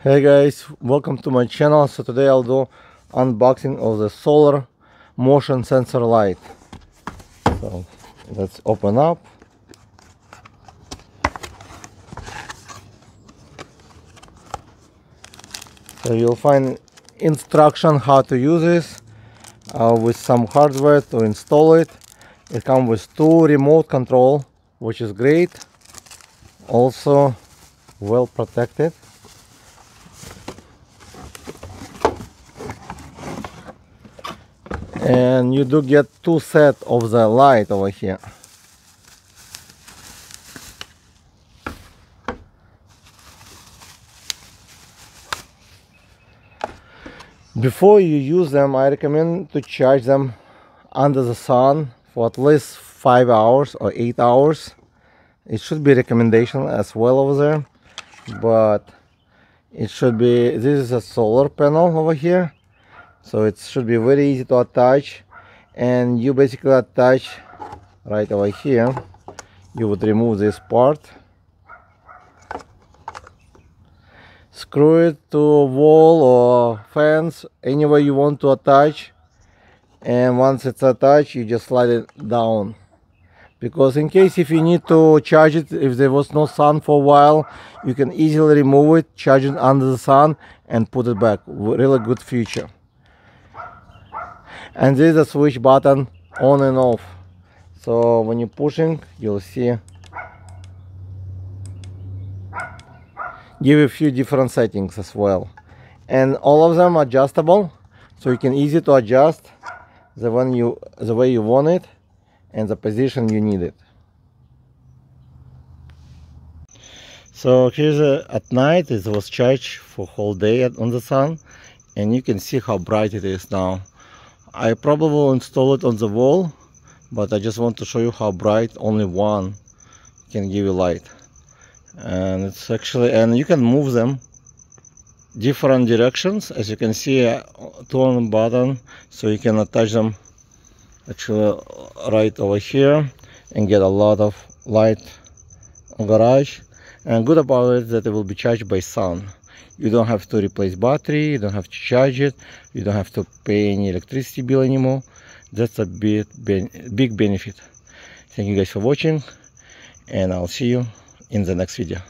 Hey guys, welcome to my channel. So today I'll do unboxing of the solar motion sensor light. So let's open up. So you'll find instruction how to use this with some hardware to install it. It comes with 2 remote control, which is great. Also well protected. And you do get 2 sets of the light over here. Before you use them, I recommend to charge them under the sun for at least 5 hours or 8 hours. It should be a recommendation as well over there, but it should be, this is a solar panel over here, so it should be very easy to attach. And you basically attach right over here. You would remove this part, screw it to a wall or fence, anywhere you want to attach, and once it's attached you just slide it down, because in case if you need to charge it, if there was no sun for a while, you can easily remove it, charge it under the sun and put it back. Really good feature. And this is a switch button on and off, so when you're pushing you'll see give a few different settings as well, and all of them adjustable, so you can easy to adjust the way you want it and the position you need it. So here's at night it was charged for whole day on the sun, and you can see how bright it is now. I probably will install it on the wall, but I just want to show you how bright only one can give you light. And it's actually, and you can move them different directions, as you can see, 2 on the button, so you can attach them actually right over here and get a lot of light on garage. And good about it is that it will be charged by sun. You don't have to replace battery, you don't have to charge it, you don't have to pay any electricity bill anymore. That's a big benefit. Thank you guys for watching, and I'll see you in the next video.